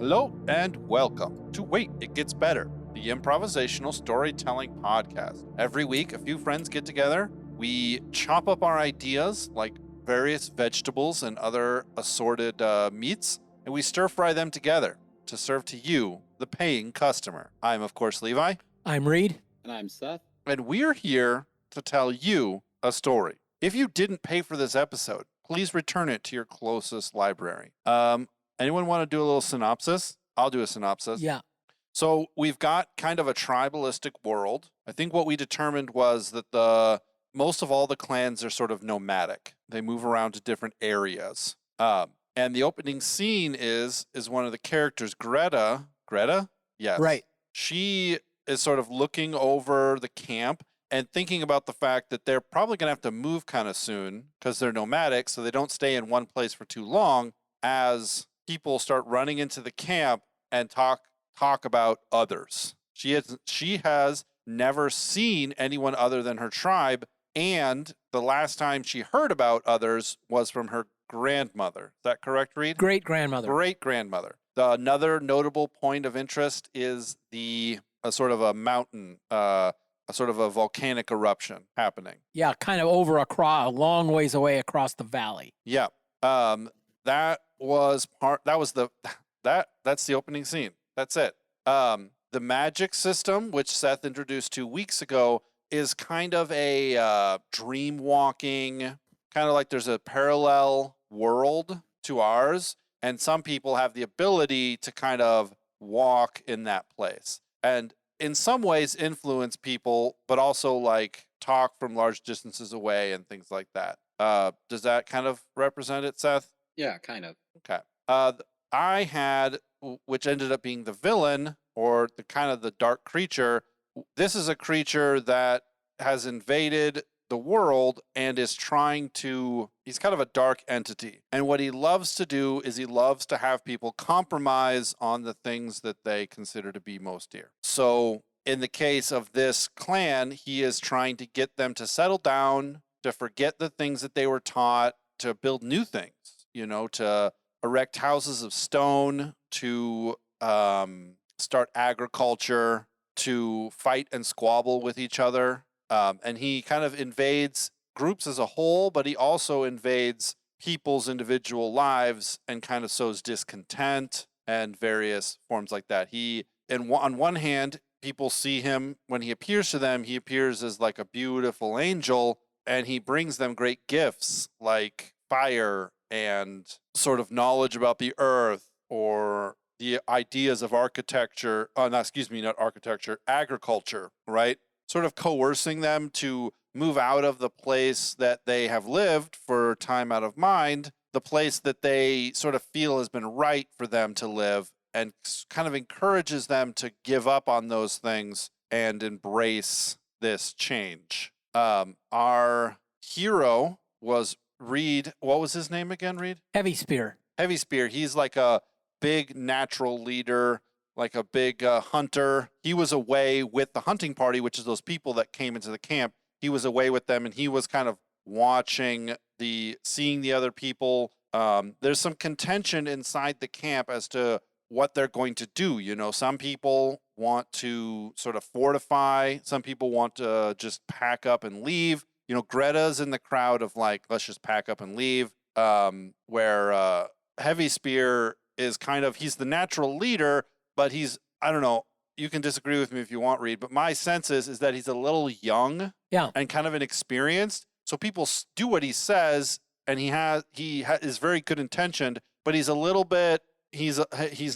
Hello and welcome to Wait, It Gets Better, the improvisational storytelling podcast. Every week, a few friends get together. We chop up our ideas like various vegetables and other assorted meats, and we stir fry them together to serve to you, the paying customer. I'm, of course, Levi. I'm Reed. And I'm Seth. And we're here to tell you a story. If you didn't pay for this episode, please return it to your closest library. Anyone want to do a little synopsis? I'll do a synopsis. Yeah. So we've got kind of a tribalistic world. I think what we determined was that most of all the clans are sort of nomadic. They move around to different areas. And the opening scene is one of the characters, Greta? Yes. Right. She is sort of looking over the camp and thinking about the fact that they're probably going to have to move kind of soon because they're nomadic, so they don't stay in one place for too long as people start running into the camp and talk about others. She has never seen anyone other than her tribe, and the last time she heard about others was from her grandmother. Is that correct, Reed? Great-grandmother. Great-grandmother. Another notable point of interest is a sort of a mountain, a sort of a volcanic eruption happening. Yeah, kind of over a long ways away across the valley. Yeah. That's the opening scene. That's it. The magic system, which Seth introduced 2 weeks ago, is kind of a dream walking, kind of like there's a parallel world to ours, and some people have the ability to kind of walk in that place. And in some ways influence people, but also like talk from large distances away and things like that. Does that kind of represent it, Seth? Yeah, kind of. Okay. I had, which ended up being the villain, or the kind of the dark creature. This is a creature that has invaded the world and is he's kind of a dark entity. And what he loves to do is he loves to have people compromise on the things that they consider to be most dear. So in the case of this clan, he is trying to get them to settle down, to forget the things that they were taught, to build new things, to erect houses of stone, to start agriculture, to fight and squabble with each other. And he kind of invades groups as a whole, but he also invades people's individual lives and kind of sows discontent and various forms like that. On one hand, people see him, when he appears to them, he appears as like a beautiful angel, and he brings them great gifts like fire and sort of knowledge about the earth or the ideas of architecture, not architecture, agriculture, right? Sort of coercing them to move out of the place that they have lived for time out of mind, the place that they sort of feel has been right for them to live, and kind of encourages them to give up on those things and embrace this change. Our hero was Reed. What was his name again, Reed? Heavy Spear. Heavy Spear. He's like a big natural leader, like a big hunter. He was away with the hunting party, which is those people that came into the camp. He was away with them, and he was kind of seeing the other people. There's some contention inside the camp as to what they're going to do. Some people want to sort of fortify. Some people want to just pack up and leave. Greta's in the crowd of like, let's just pack up and leave. Where Heavy Spear is he's the natural leader, but I don't know, you can disagree with me if you want, Reed, but my sense is that he's a little young and kind of inexperienced. So people do what he says, and he is very good intentioned, but he's a little bit, he's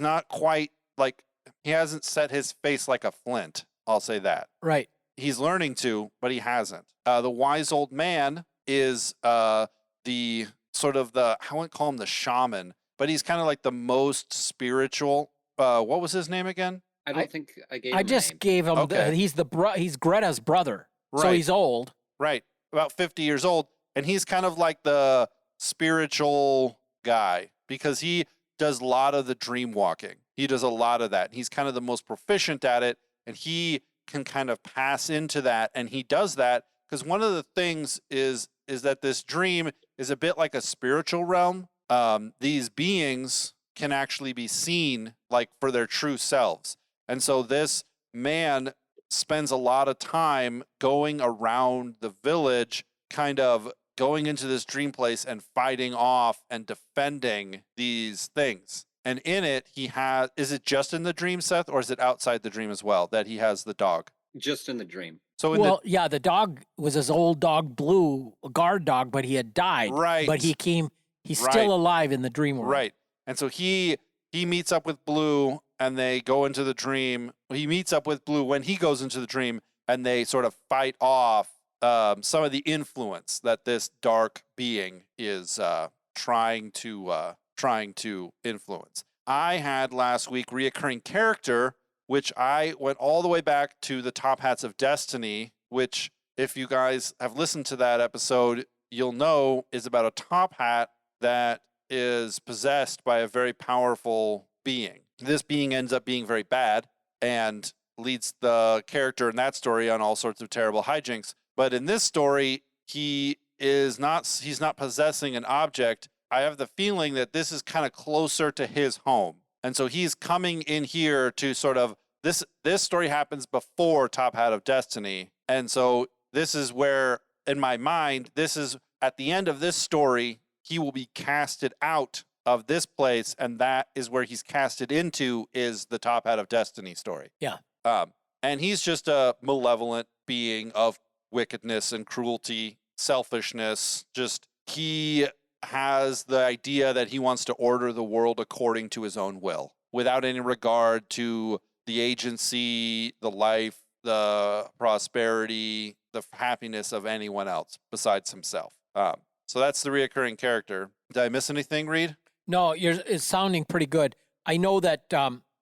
not quite like, he hasn't set his face like a flint. I'll say that. Right. He's learning to, but he hasn't. The wise old man is I wouldn't call him the shaman, but he's kind of like the most spiritual. What was his name again? I don't think I gave him I just a name. gave him, Okay. he's Greta's brother. Right. So he's old. Right. About 50 years old. And he's kind of like the spiritual guy because he does a lot of the dream walking. He does a lot of that. He's kind of the most proficient at it, and he can kind of pass into that. And he does that because one of the things is that this dream is a bit like a spiritual realm. These beings can actually be seen like for their true selves. And so this man spends a lot of time going around the village, kind of going into this dream place and fighting off and defending these things. And in it, he has, is it just in the dream, Seth, or is it outside the dream as well that he has the dog? Just in the dream. So in Well, yeah, the dog was his old dog, Blue, a guard dog, but he had died. Right. But he's Right. still alive in the dream world. Right. And so he meets up with Blue and they go into the dream. He meets up with Blue when he goes into the dream and they sort of fight off some of the influence that this dark being is trying to influence. I had last week reoccurring character, which I went all the way back to the Top Hats of Destiny, which if you guys have listened to that episode, you'll know is about a top hat that is possessed by a very powerful being. This being ends up being very bad and leads the character in that story on all sorts of terrible hijinks. But in this story, he's not possessing an object. I have the feeling that this is kind of closer to his home. And so he's coming in here to sort of, this story happens before Top Hat of Destiny. And so this is where, in my mind, this is at the end of this story, he will be casted out of this place. And that is where he's casted into is the Top Hat of Destiny story. Yeah. And he's just a malevolent being of wickedness and cruelty, selfishness. Just he has the idea that he wants to order the world according to his own will, without any regard to the agency, the life, the prosperity, the happiness of anyone else besides himself. So that's the reoccurring character. Did I miss anything, Reed? No, it's sounding pretty good. I know that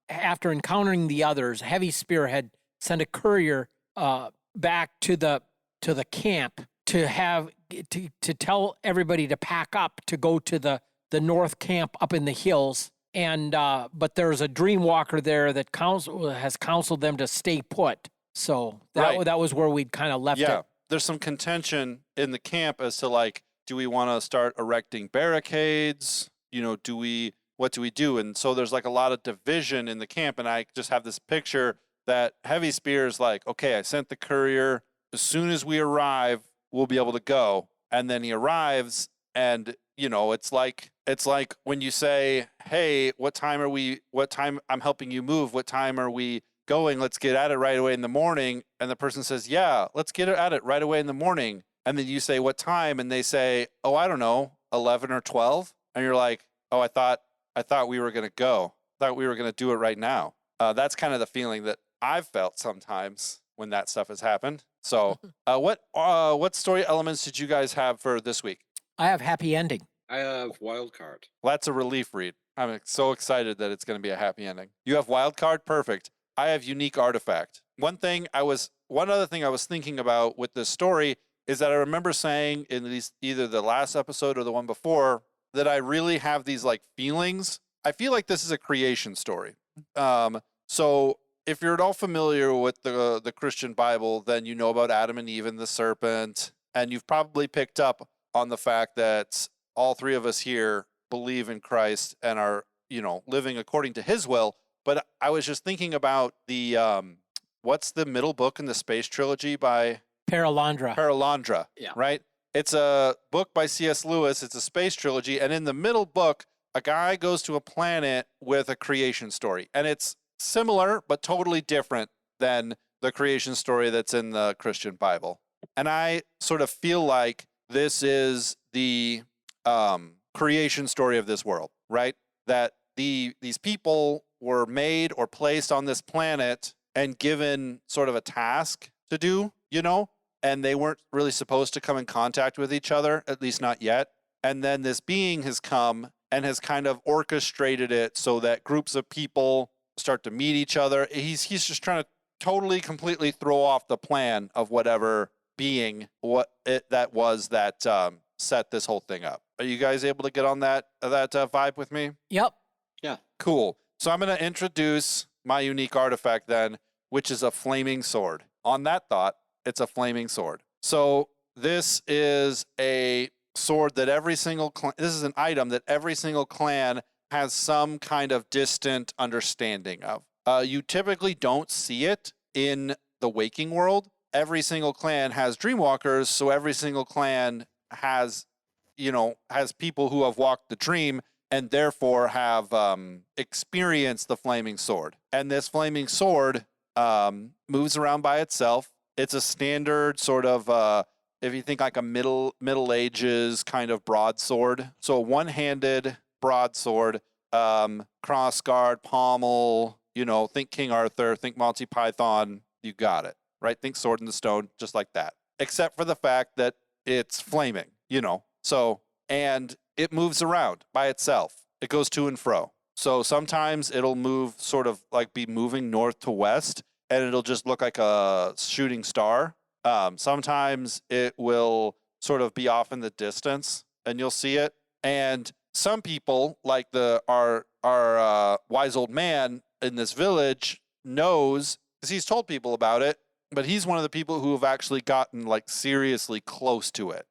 after encountering the others, Heavy Spear had sent a courier back to the camp to tell everybody to pack up to go to the north camp up in the hills. And but there's a dream walker there that has counseled them to stay put. So that was where we'd kind of left it. Yeah, there's some contention in the camp as to like, do we want to start erecting barricades? You know, what do we do? And so there's like a lot of division in the camp. And I just have this picture that Heavy Spear is like, okay, I sent the courier. As soon as we arrive, we'll be able to go. And then he arrives and, you know, it's like when you say, hey, what time I'm helping you move. What time are we going? Let's get at it right away in the morning. And the person says, yeah, let's get at it right away in the morning. And then you say, what time? And they say, oh, I don't know, 11 or 12. And you're like, oh, I thought we were going to go. I thought we were going to do it right now. That's kind of the feeling that I've felt sometimes when that stuff has happened. So what story elements did you guys have for this week? I have happy ending. I have wild card. Well, that's a relief, Reed. I'm so excited that it's going to be a happy ending. You have wild card? Perfect. I have unique artifact. One other thing I was thinking about with this story is that I remember saying in either the last episode or the one before that I really have these like feelings. I feel like this is a creation story. So if you're at all familiar with the Christian Bible, then you know about Adam and Eve and the serpent, and you've probably picked up on the fact that all three of us here believe in Christ and are, you know, living according to his will. But I was just thinking about the, what's the middle book in the space trilogy by? Paralandra. Yeah. Right? It's a book by C.S. Lewis. It's a space trilogy. And in the middle book, a guy goes to a planet with a creation story. And it's similar, but totally different than the creation story that's in the Christian Bible. And I sort of feel like this is the creation story of this world, right? That these people were made or placed on this planet and given sort of a task to do, you know, and they weren't really supposed to come in contact with each other, at least not yet. And then this being has come and has kind of orchestrated it so that groups of people start to meet each other. He's just trying to totally, completely throw off the plan of whatever being that set this whole thing up. Are you guys able to get on that vibe with me? Yep. Yeah. Cool. So I'm going to introduce my unique artifact then, which is a flaming sword. On that thought, it's a flaming sword. So this is a sword that this is an item that every single clan has some kind of distant understanding of. You typically don't see it in the waking world. Every single clan has dreamwalkers, so every single clan has, has people who have walked the dream and therefore have experienced the flaming sword. And this flaming sword moves around by itself. It's a standard sort of, if you think like a Middle Ages kind of broadsword. So a one-handed broadsword, crossguard, pommel, think King Arthur, think Monty Python, you got it, right? Think Sword in the Stone, just like that. Except for the fact that it's flaming, So, and it moves around by itself. It goes to and fro. So sometimes it'll move sort of like be moving north to west, and it'll just look like a shooting star. Sometimes it will sort of be off in the distance, and you'll see it. And some people, like our wise old man in this village, knows, because he's told people about it, but he's one of the people who have actually gotten like seriously close to it.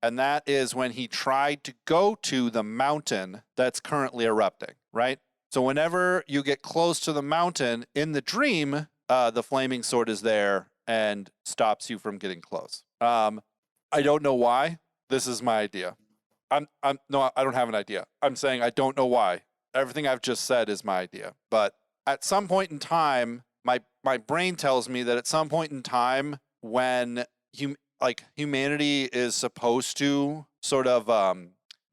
And that is when he tried to go to the mountain that's currently erupting, right? So whenever you get close to the mountain in the dream, the flaming sword is there and stops you from getting close. I don't know why. This is my idea. No, I don't have an idea. I'm saying I don't know why. Everything I've just said is my idea. But at some point in time, my brain tells me that at some point in time when humanity is supposed to sort of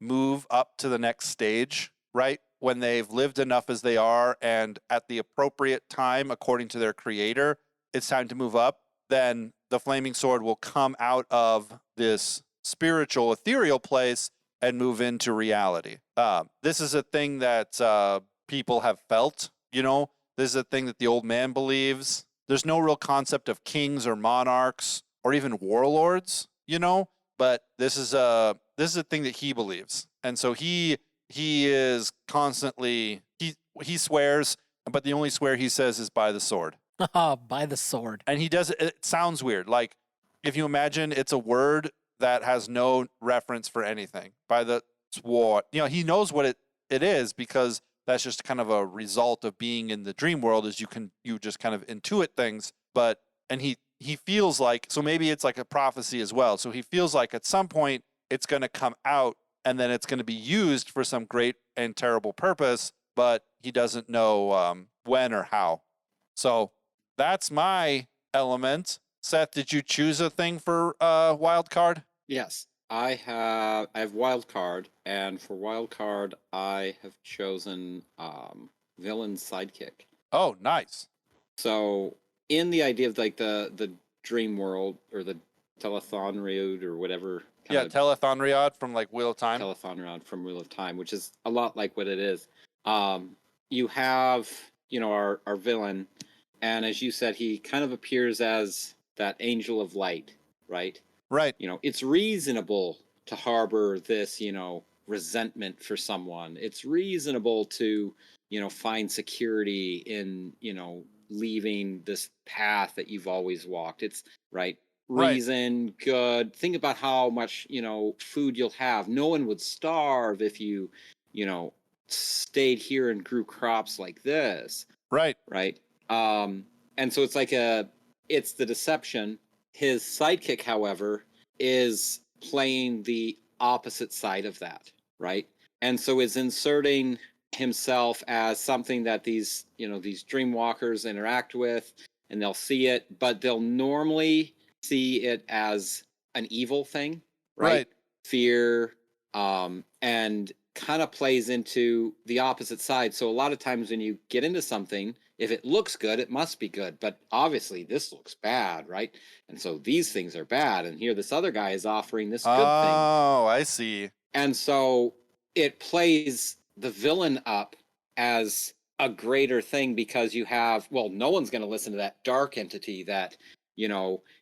move up to the next stage, right? When they've lived enough as they are, and at the appropriate time, according to their creator, it's time to move up, then the flaming sword will come out of this spiritual, ethereal place and move into reality. This is a thing that people have felt, This is a thing that the old man believes. There's no real concept of kings or monarchs or even warlords, but this is a thing that he believes. And so he is constantly, he swears, but the only swear he says is by the sword. By the sword. And he does it sounds weird. Like if you imagine it's a word that has no reference for anything. By the sword. He knows what it is, because that's just kind of a result of being in the dream world, is you just kind of intuit things, and he feels like, so maybe it's like a prophecy as well. So he feels like at some point it's going to come out, and then it's going to be used for some great and terrible purpose, but he doesn't know when or how. So that's my element. Seth, did you choose a thing for wild card? Yes, I have wild card, and for wild card, I have chosen villain sidekick. Oh, nice. So in the idea of like the dream world, or the telethonriod, or whatever. Telethonriod from like Wheel of Time. Telethonriod from Wheel of Time, which is a lot like what it is. You have our villain, and as you said, he kind of appears as that angel of light, right? Right. It's reasonable to harbor this, resentment for someone. It's reasonable to, find security in, leaving this path that you've always walked. It's right. Reason, good. Think about how much, food you'll have. No one would starve if you, stayed here and grew crops like this. Right. Right. And so it's like it's the deception. His sidekick, however, is playing the opposite side of that, right? And so is inserting himself as something that these dreamwalkers interact with, and they'll see it, but they'll normally see it as an evil thing, right? Fear, and kind of plays into the opposite side. So a lot of times when you get into something, if it looks good, it must be good. But obviously this looks bad, right? And so these things are bad. And here this other guy is offering this good thing. Oh, I see. And so it plays the villain up as a greater thing, because you have, no one's going to listen to that dark entity that,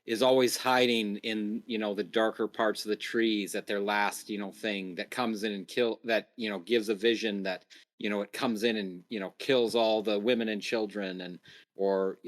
is always hiding in, the darker parts of the trees at their last, thing, that comes in and gives a vision that, it comes in and, kills all the women and children, and, or,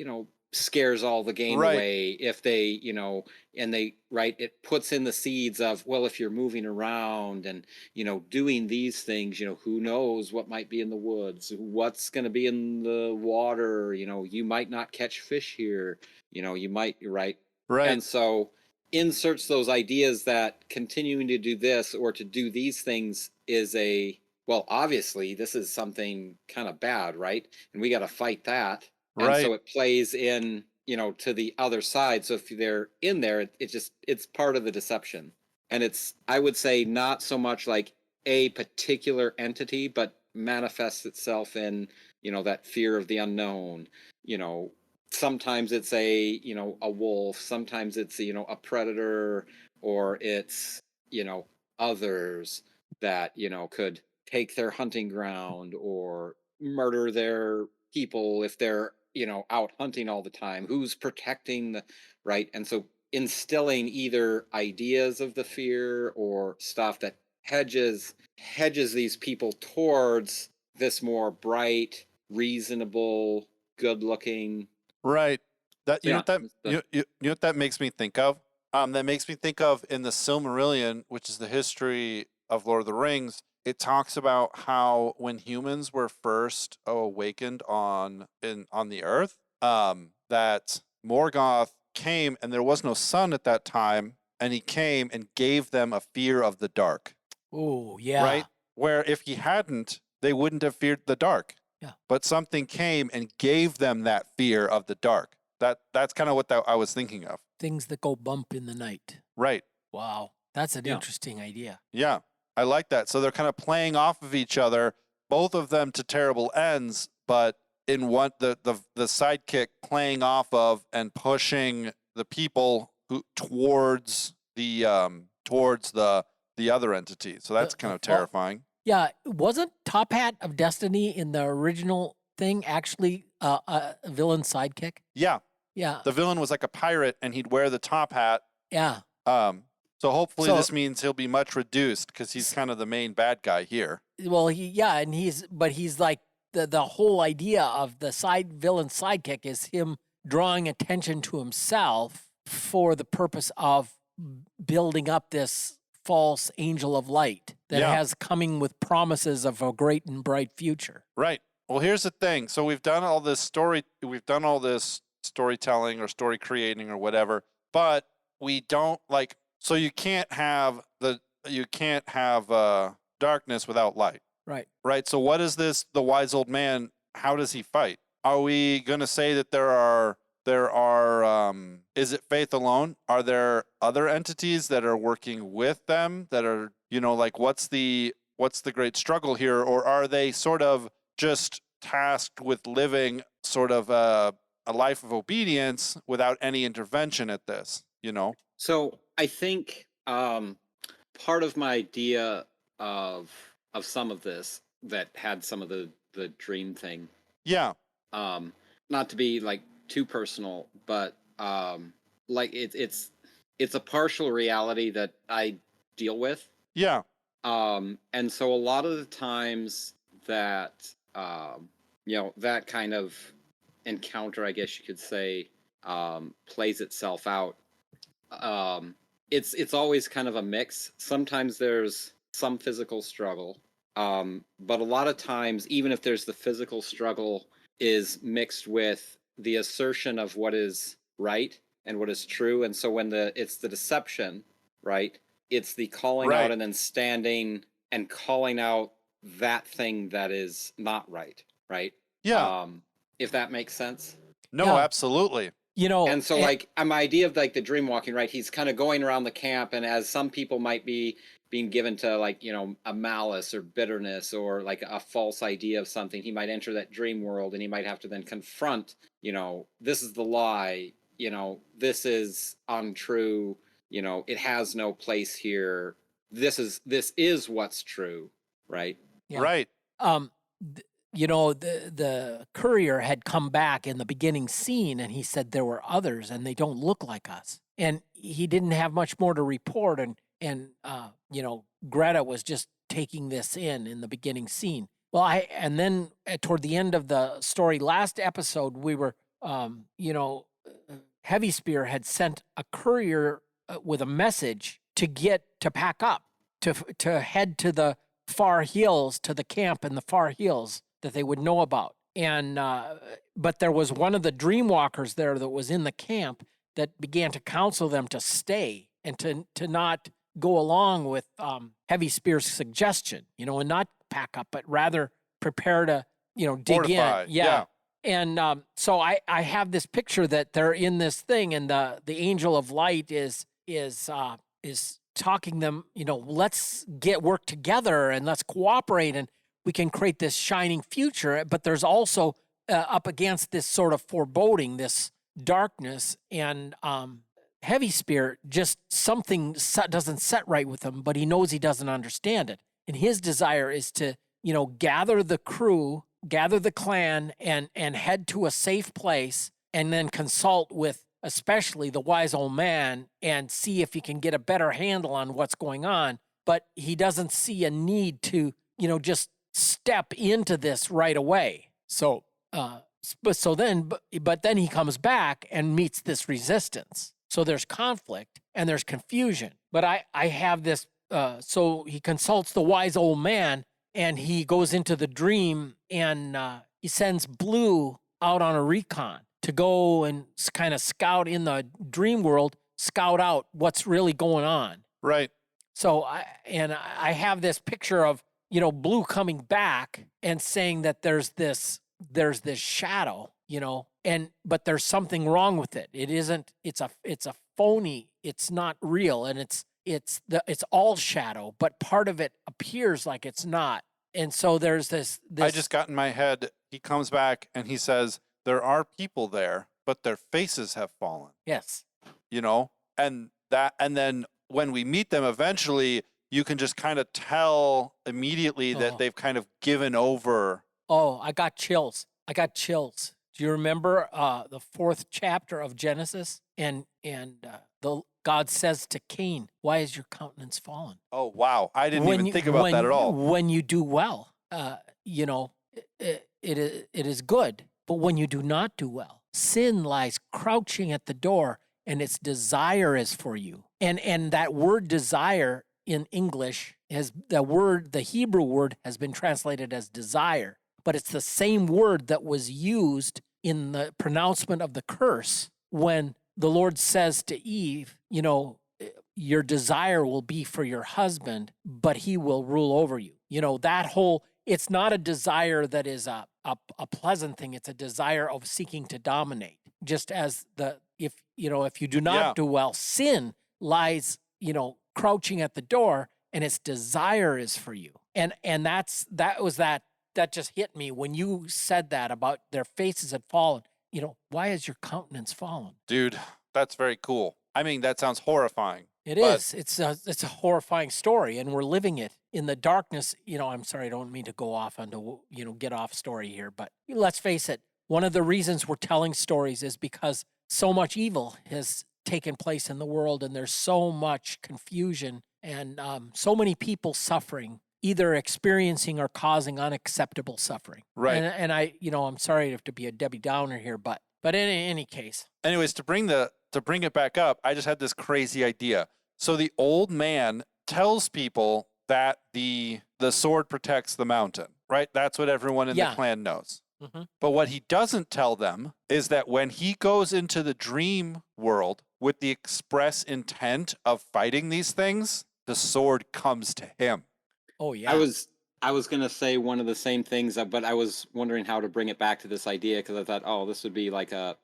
scares all the game Right. away. If they, you know, and they, right, it puts in the seeds of, well, if you're moving around and, you know, doing these things, you know, who knows what might be in the woods, what's going to be in the water, you know, you might not catch fish here, you know, you might, right? Right. And so inserts those ideas that continuing to do this or to do these things is a, well, obviously this is something kind of bad, right? And we got to fight that. And so Right. it plays in, you know, to the other side. So if they're in there, it's part of the deception. And it's, I would say, not so much like a particular entity, but manifests itself in, you know, that fear of the unknown. You know, sometimes it's you know, a wolf, sometimes it's, you know, a predator, or it's, you know, others that, you know, could take their hunting ground or murder their people if they're, you know, out hunting all the time. Who's protecting the, right? And so instilling either ideas of the fear or stuff that hedges these people towards this more bright, reasonable, good looking. Right. That you know Yeah, what that you know what that makes me think of? That makes me think of in the Silmarillion, which is the history of Lord of the Rings. It talks about how when humans were first awakened on the earth, that Morgoth came and there was no sun at that time, and he came and gave them a fear of the dark. Oh, yeah. Right? Where if he hadn't, they wouldn't have feared the dark. Yeah. But something came and gave them that fear of the dark. That's kind of what I was thinking of. Things that go bump in the night. Right. Wow. That's an Yeah. interesting idea. Yeah. I like that. So they're kind of playing off of each other, both of them to terrible ends, but in one the sidekick playing off of and pushing the people towards the other entity. So that's kind of terrifying. Yeah, wasn't Top Hat of Destiny in the original thing actually a villain sidekick? Yeah. Yeah. The villain was like a pirate and he'd wear the top hat. Yeah. So hopefully this means he'll be much reduced because he's kind of the main bad guy here. Well, and he's like the whole idea of the villain sidekick is him drawing attention to himself for the purpose of building up this false angel of light that has coming with promises of a great and bright future. Right. Well, here's the thing. So we've done all this storytelling or story creating or whatever, but we don't like, so you can't have darkness without light. Right. Right. So what is this, the wise old man, how does he fight? Are we going to say that there are is it faith alone? Are there other entities that are working with them that are, you know, like what's the great struggle here? Or are they sort of just tasked with living sort of a life of obedience without any intervention at this, you know? So I think part of my idea of some of this that had some of the dream thing. Yeah. Not to be like too personal, but like it's a partial reality that I deal with. Yeah. And so a lot of the times that you know, that kind of encounter, I guess you could say, plays itself out. It's always kind of a mix. Sometimes there's some physical struggle, but a lot of times, even if there's the physical struggle, is mixed with the assertion of what is right and what is true. And so when it's the deception, right? It's the calling out and then standing and calling out that thing that is not right, right? Yeah. If that makes sense. No, absolutely. You know, and so like my idea of like the dream walking, right? He's kind of going around the camp, and as some people might be being given to like, you know, a malice or bitterness or like a false idea of something, he might enter that dream world and he might have to then confront, you know, this is the lie, you know, this is untrue, you know, it has no place here. This is what's true, right? Yeah. Right. You know, the courier had come back in the beginning scene and he said there were others and they don't look like us. And he didn't have much more to report. And you know, Greta was just taking this in the beginning scene. Well, and then toward the end of the story, last episode, we were, you know, Heavy Spear had sent a courier with a message to pack up, to head to the far hills, to the camp in the far hills that they would know about. And but there was one of the dreamwalkers there that was in the camp that began to counsel them to stay and to not go along with Heavy Spear's suggestion, and not pack up, but rather prepare to, dig Fortify, in. Yeah. And so I have this picture that they're in this thing, and the angel of light is talking them, let's work together and let's cooperate and we can create this shining future. But there's also up against this sort of foreboding, this darkness, and Heavy Spear, just something doesn't set right with him, but he knows he doesn't understand it. And his desire is to, gather the crew, gather the clan, and head to a safe place, and then consult with especially the wise old man and see if he can get a better handle on what's going on. But he doesn't see a need to, just step into this right away. So, but then he comes back and meets this resistance. So there's conflict and there's confusion. But I have this, so he consults the wise old man, and he goes into the dream, and he sends Blue out on a recon to go and kind of scout in the dream world, scout out what's really going on. Right. So I have this picture of, Blue coming back and saying that there's this shadow, but there's something wrong with it. It isn't, it's a phony, it's not real, and it's all shadow, but part of it appears like it's not. And so there's this I just got in my head, he comes back and he says, there are people there, but their faces have fallen. Yes. And then when we meet them eventually, you can just kind of tell immediately that they've kind of given over. Oh, I got chills. Do you remember the 4th chapter of Genesis? And God says to Cain, "Why is your countenance fallen?" Oh, wow. I didn't even think about that at all. When you do well, it is good. But when you do not do well, sin lies crouching at the door, and its desire is for you. And that word desire in English the Hebrew word has been translated as desire, but it's the same word that was used in the pronouncement of the curse when the Lord says to Eve, your desire will be for your husband, but he will rule over you. It's not a desire that is a pleasant thing. It's a desire of seeking to dominate. Just as if you do not do well, sin lies, crouching at the door, and its desire is for you. And that just hit me when you said that about their faces had fallen. Why is your countenance fallen? Dude, that's very cool. I mean, that sounds horrifying. It is. It's a horrifying story, and we're living it in the darkness. I'm sorry, I don't mean to go off onto, get off story here, but let's face it. One of the reasons we're telling stories is because so much evil has taken place in the world, and there's so much confusion and so many people suffering, either experiencing or causing unacceptable suffering. Right. And I'm sorry to be a Debbie Downer here, but in any case. Anyways, to bring it back up, I just had this crazy idea. So the old man tells people that the sword protects the mountain, right? That's what everyone in the clan knows. Mm-hmm. But what he doesn't tell them is that when he goes into the dream world with the express intent of fighting these things, the sword comes to him. Oh, yeah. I was going to say one of the same things, but I was wondering how to bring it back to this idea, because I thought, this would be like a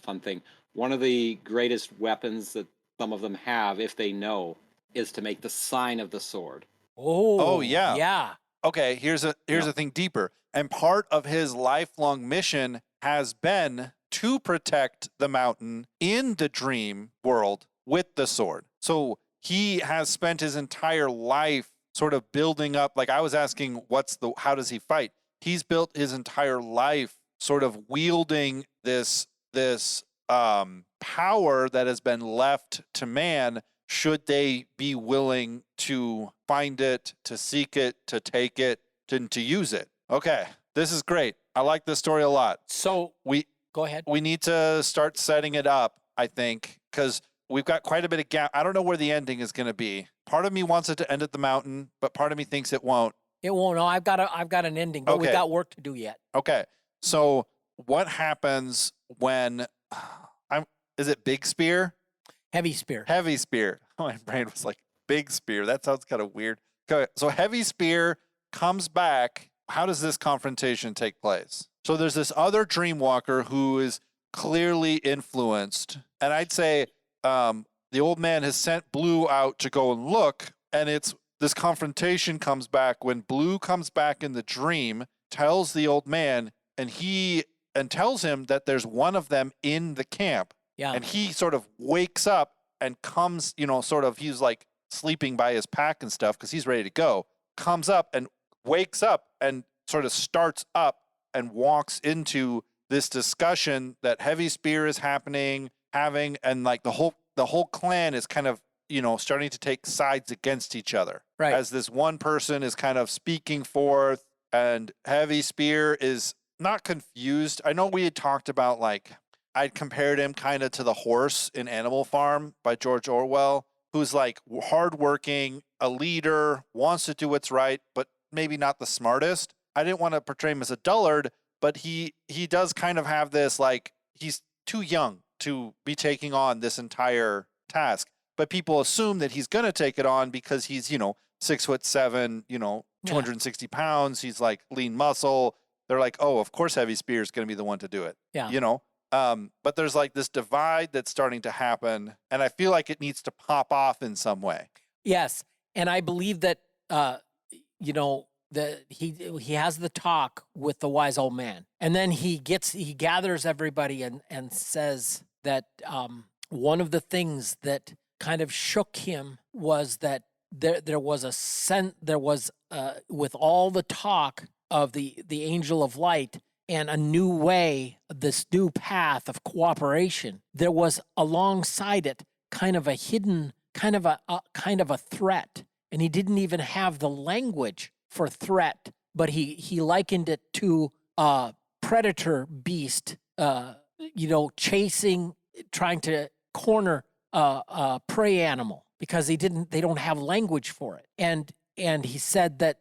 fun thing. One of the greatest weapons that some of them have, if they know, is to make the sign of the sword. Oh yeah. Yeah. Okay, here's a thing deeper. And part of his lifelong mission has been to protect the mountain in the dream world with the sword. So he has spent his entire life sort of building up, like I was asking, how does he fight? He's built his entire life sort of wielding this power that has been left to man, should they be willing to find it, to seek it, to take it, to use it. Okay, this is great. I like this story a lot. So Go ahead. We need to start setting it up, I think, because we've got quite a bit of gap. I don't know where the ending is going to be. Part of me wants it to end at the mountain, but part of me thinks it won't. It won't. No, I've got an ending, but we got work to do yet. Okay. So what happens when is it Big Spear? Heavy Spear. Heavy Spear. My brain was like Big Spear. That sounds kind of weird. Okay. So Heavy Spear comes back. How does this confrontation take place? So there's this other Dreamwalker who is clearly influenced. And I'd say the old man has sent Blue out to go and look. And it's this confrontation comes back when Blue comes back in the dream, tells the old man, and tells him that there's one of them in the camp. Yeah. And he sort of wakes up and comes, he's like sleeping by his pack and stuff because he's ready to go. Comes up and wakes up and sort of starts up and walks into this discussion that Heavy Spear is having, and like the whole clan is kind of, starting to take sides against each other. Right. As this one person is kind of speaking forth, and Heavy Spear is not confused. I know we had talked about, like, I'd compared him kind of to the horse in Animal Farm by George Orwell, who's like hardworking, a leader, wants to do what's right, but maybe not the smartest. I didn't want to portray him as a dullard, but he does kind of have this, like, he's too young to be taking on this entire task. But people assume that he's going to take it on because he's, 6'7", 260 pounds. He's like lean muscle. They're like, oh, of course Heavy Spear is going to be the one to do it. Yeah. But there's like this divide that's starting to happen, and I feel like it needs to pop off in some way. Yes, and I believe that he has the talk with the wise old man, and then he gathers everybody and says that one of the things that kind of shook him was that there was with all the talk of the angel of light and a new way, this new path of cooperation, there was alongside it kind of a hidden, kind of a threat. And he didn't even have the language for threat, but he likened it to a predator beast, chasing, trying to corner a prey animal because they don't have language for it. And he said that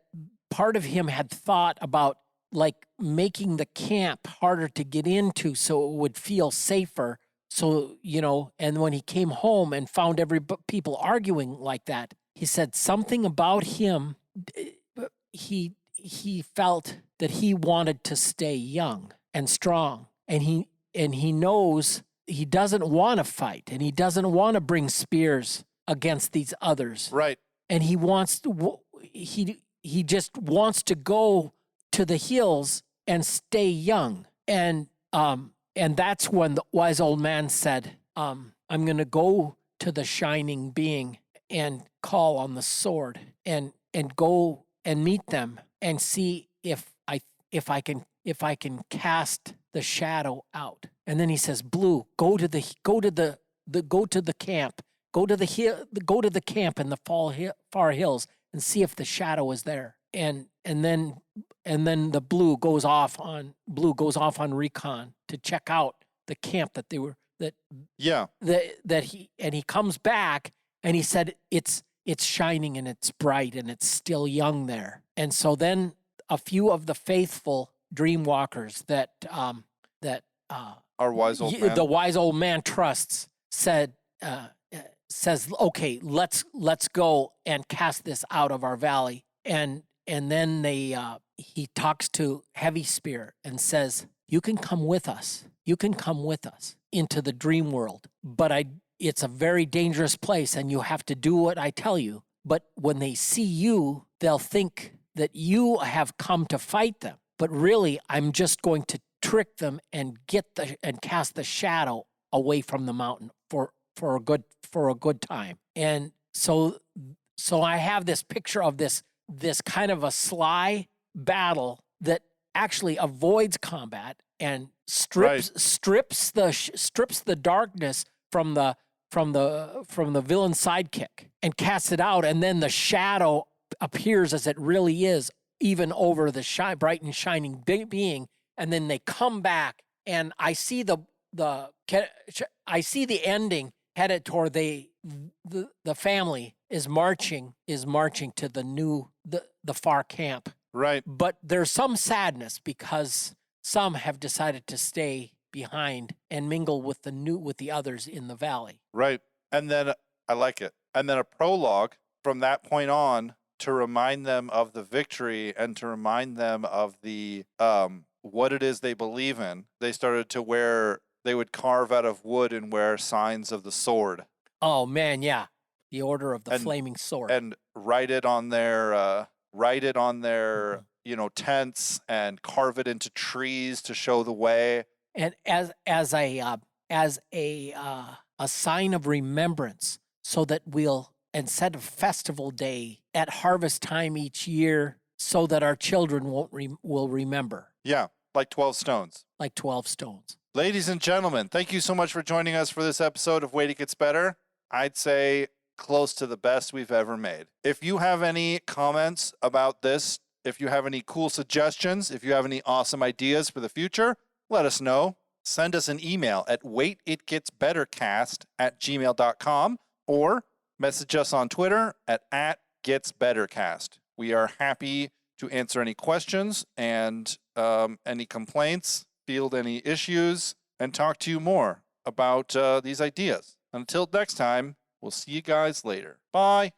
part of him had thought about, like, making the camp harder to get into so it would feel safer. So, and when he came home and found people arguing like that, he said something about him. He felt that he wanted to stay young and strong, and he knows he doesn't want to fight, and he doesn't want to bring spears against these others. Right. And he just wants to go to the hills and stay young. And that's when the wise old man said, I'm going to go to the shining being and call on the sword and go and meet them and see if I can cast the shadow out. And then he says, Blue, go to the camp, go to the camp in the far hills and see if the shadow is there. And then the Blue goes off on recon to check out the camp that he comes back and he said it's shining and it's bright and it's still young there. And so then a few of the faithful Dreamwalkers that our wise old man, the wise old man trusts, says, okay, let's go and cast this out of our valley. And then he talks to Heavy Spear and says, you can come with us. You can come with us into the dream world, but it's a very dangerous place and you have to do what I tell you. But when they see you, they'll think that you have come to fight them. But really, I'm just going to trick them and cast the shadow away from the mountain for a good time. And so I have this picture of this kind of a sly battle that actually avoids combat and strips the darkness from the villain sidekick and casts it out, and then the shadow appears as it really is, even over the bright and shining being, and then they come back and I see I see the ending headed toward the family is marching to the far camp. Right. But there's some sadness because some have decided to stay behind and mingle with the others in the valley. Right. And then I like it. And then a prologue from that point on to remind them of the victory and to remind them of the what it is they believe in. They started to they would carve out of wood and wear signs of the sword. Oh man, yeah. The Order of the Flaming Sword. And write it on their tents and carve it into trees to show the way. And as a sign of remembrance, so that and set a festival day at harvest time each year, so that our children will remember. Yeah, like 12 stones. Like 12 stones. Ladies and gentlemen, thank you so much for joining us for this episode of Wait, It Gets Better. I'd say close to the best we've ever made. If you have any comments about this, if you have any cool suggestions, if you have any awesome ideas for the future, let us know. Send us an email at waititgetsbettercast@gmail.com or message us on Twitter at @getsbettercast. We are happy to answer any questions and any complaints, field any issues, and talk to you more about these ideas. Until next time, we'll see you guys later. Bye.